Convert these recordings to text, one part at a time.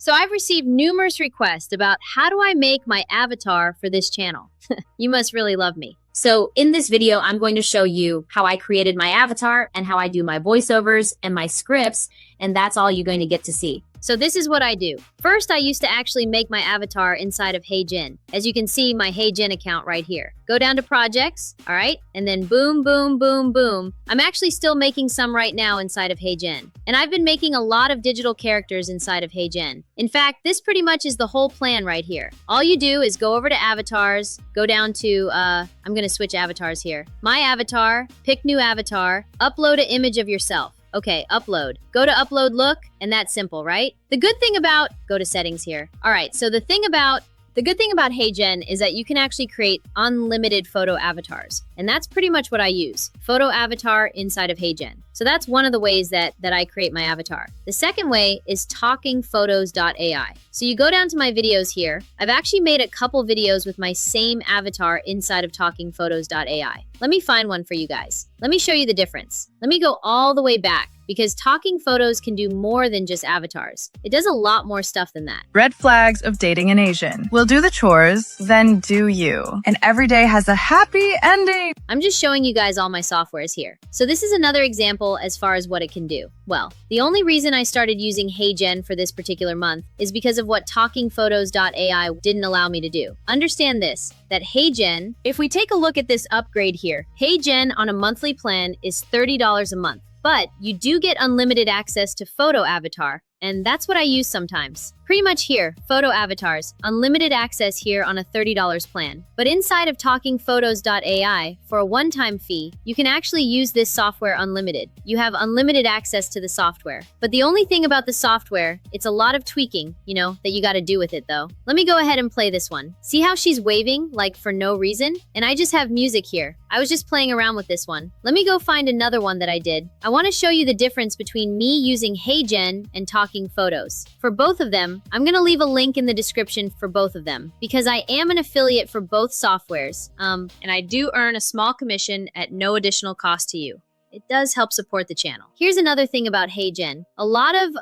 So I've received numerous requests about how do I make my avatar for this channel. You must really love me. So in this video, I'm going to show you how I created my avatar and how I do my voiceovers and my scripts, and that's all you're going to get to see. So this is what I do. First, I used to actually make my avatar inside of HeyGen. As you can see, my HeyGen account right here. Go down to projects, all right? And then boom, boom, boom, boom. I'm actually still making some right now inside of HeyGen. And I've been making a lot of digital characters inside of HeyGen. In fact, this pretty much is the whole plan right here. All you do is go over to avatars, go down to, I'm gonna switch avatars here. My avatar, pick new avatar, upload an image of yourself. Okay, upload. Go to upload look, and that's simple, right? The good thing about, go to settings here. All right, so the good thing about HeyGen is that you can actually create unlimited photo avatars. And that's pretty much what I use. Photo avatar inside of HeyGen. So that's one of the ways that I create my avatar. The second way is talkingphotos.ai. So you go down to my videos here. I've actually made a couple videos with my same avatar inside of talkingphotos.ai. Let me find one for you guys. Let me show you the difference. Let me go all the way back, because Talking Photos can do more than just avatars. It does a lot more stuff than that. Red flags of dating an Asian. We'll do the chores, then do you. And every day has a happy ending. I'm just showing you guys all my softwares here. So this is another example as far as what it can do. Well, the only reason I started using HeyGen for this particular month is because of what talkingphotos.ai didn't allow me to do. Understand this, that HeyGen, if we take a look at this upgrade here, HeyGen on a monthly plan is $30 a month. But you do get unlimited access to photo avatar, and that's what I use sometimes. Pretty much here, photo avatars, unlimited access here on a $30 plan. But inside of talkingphotos.ai, for a one-time fee, you can actually use this software unlimited. You have unlimited access to the software. But the only thing about the software, it's a lot of tweaking, that you gotta do with it though. Let me go ahead and play this one. See how she's waving, like for no reason? And I just have music here. I was just playing around with this one. Let me go find another one that I did. I wanna show you the difference between me using HeyGen and Talking Photos. For both of them, I'm gonna leave a link in the description for both of them because I am an affiliate for both softwares, and I do earn a small commission at no additional cost to you. It does help support the channel. Here's another thing about HeyGen. A lot of,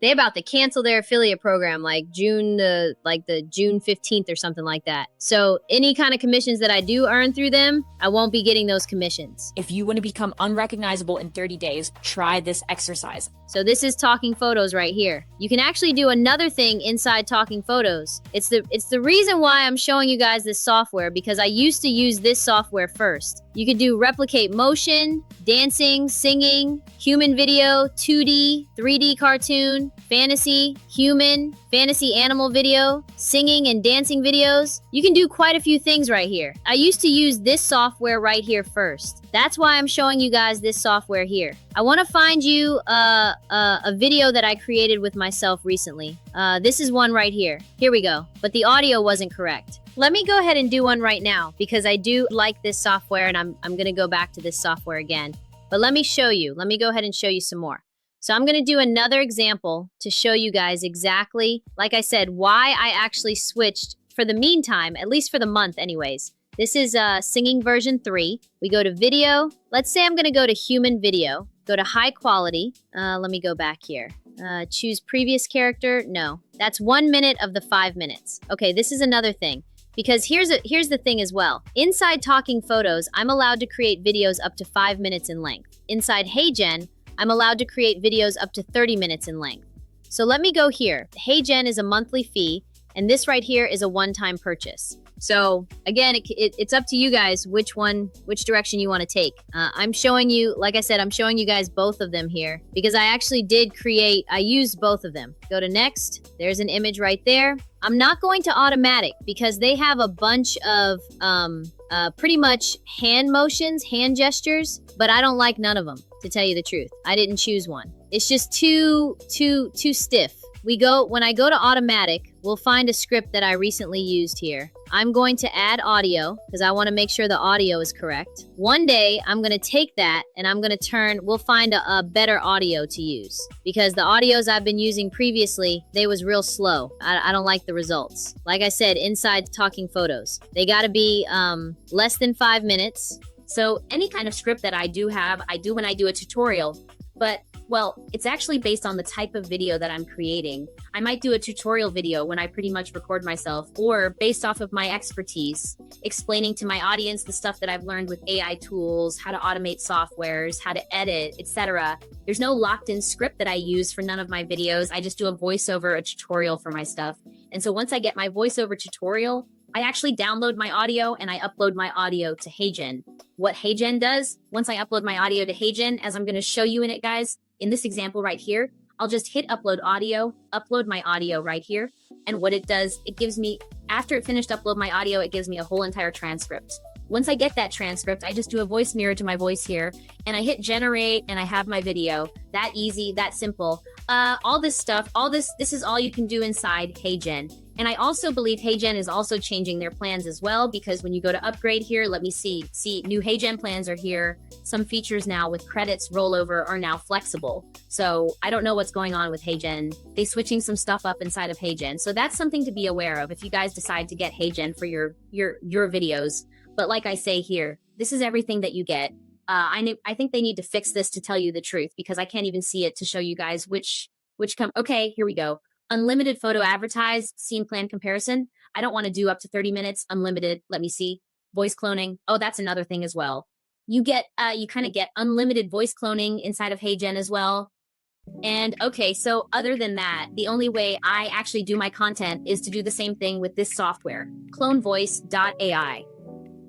they about to cancel their affiliate program like the June 15th or something like that. So any kind of commissions that I do earn through them, I won't be getting those commissions. If you want to become unrecognizable in 30 days, try this exercise. So this is Talking Photos right here. You can actually do another thing inside Talking Photos. It's the reason why I'm showing you guys this software, because I used to use this software first. You could do replicate motion, dancing, singing, human video, 2D, 3D cartoon, fantasy, human, fantasy animal video, singing and dancing videos. You can do quite a few things right here. I used to use this software right here first. That's why I'm showing you guys this software here. I want to find you a video that I created with myself recently. This is one right here. Here we go. But the audio wasn't correct. Let me go ahead and do one right now because I do like this software, and I'm going to go back to this software again. But let me show you. Let me go ahead and show you some more. So I'm going to do another example to show you guys exactly, like I said, why I actually switched for the meantime, at least for the month anyways. This is singing version 3. We go to video. Let's say I'm going to go to human video. Go to high quality. Let me go back here. Choose previous character. No, that's 1 minute of the 5 minutes. Okay, this is another thing. Because here's the thing as well. Inside Talking Photos, I'm allowed to create videos up to 5 minutes in length. Inside HeyGen, I'm allowed to create videos up to 30 minutes in length. So let me go here. HeyGen is a monthly fee, and this right here is a one-time purchase. So again, it's up to you guys which direction you want to take. I'm showing you, like I said, I'm showing you guys both of them here because I actually I used both of them. Go to next. There's an image right there. I'm not going to automatic because they have a bunch of pretty much hand motions, hand gestures, but I don't like none of them, to tell you the truth. I didn't choose one. It's just too stiff. When I go to automatic, we'll find a script that I recently used here. I'm going to add audio because I want to make sure the audio is correct. One day, I'm going to take that and I'm going to we'll find a better audio to use because the audios I've been using previously, they was real slow. I don't like the results. Like I said, inside Talking Photos, they got to be less than 5 minutes. So any kind of script that I do when I do a tutorial, but well, it's actually based on the type of video that I'm creating. I might do a tutorial video when I pretty much record myself, or based off of my expertise, explaining to my audience the stuff that I've learned with AI tools, how to automate softwares, how to edit, etc. There's no locked-in script that I use for none of my videos. I just do a voiceover, a tutorial for my stuff. And so once I get my voiceover tutorial, I actually download my audio and I upload my audio to HeyGen. What HeyGen does, once I upload my audio to HeyGen, as I'm going to show you in it, guys, in this example right here, I'll just hit upload audio, upload my audio right here. And what it does, it gives me, after it finished upload my audio, it gives me a whole entire transcript. Once I get that transcript, I just do a voice mirror to my voice here and I hit generate and I have my video. That easy, that simple. All this stuff, this is all you can do inside HeyGen. And I also believe HeyGen is also changing their plans as well, because when you go to upgrade here, let me see, new HeyGen plans are here. Some features now with credits rollover are now flexible. So I don't know what's going on with HeyGen. They're switching some stuff up inside of HeyGen. So that's something to be aware of if you guys decide to get HeyGen for your videos. But like I say here, this is everything that you get. I think they need to fix this to tell you the truth, because I can't even see it to show you guys okay, here we go. Unlimited photo advertise, scene plan comparison. I don't want to do up to 30 minutes. Unlimited, let me see. Voice cloning. Oh, that's another thing as well. You kind of get unlimited voice cloning inside of HeyGen as well. And okay, so other than that, the only way I actually do my content is to do the same thing with this software, clonevoice.ai.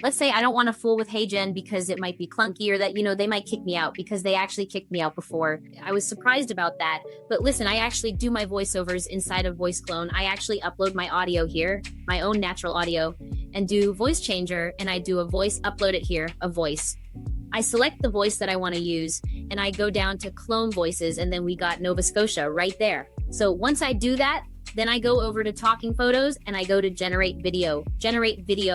Let's say I don't want to fool with HeyGen because it might be clunky, or that, they might kick me out, because they actually kicked me out before. I was surprised about that. But listen, I actually do my voiceovers inside of Voice Clone. I actually upload my audio here, my own natural audio, and do voice changer, and I do a voice, upload it here, a voice. I select the voice that I want to use, and I go down to clone voices, and then we got Nova Scotia right there. So once I do that, then I go over to talking photos and I go to generate video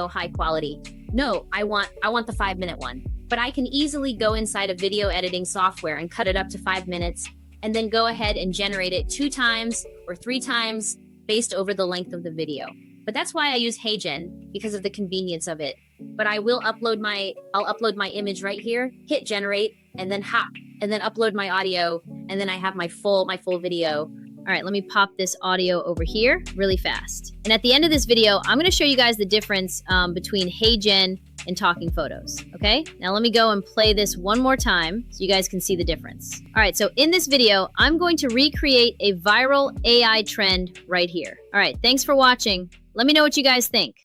high quality. No, I want the 5-minute one, but I can easily go inside a video editing software and cut it up to 5 minutes and then go ahead and generate it 2 times or 3 times based over the length of the video. But that's why I use HeyGen, because of the convenience of it. But I'll upload my image right here, hit generate, and then upload my audio, and then I have my full video. All right, let me pop this audio over here really fast. And at the end of this video, I'm going to show you guys the difference between HeyGen and talking photos. Okay, now let me go and play this one more time so you guys can see the difference. All right, so in this video, I'm going to recreate a viral AI trend right here. All right, thanks for watching. Let me know what you guys think.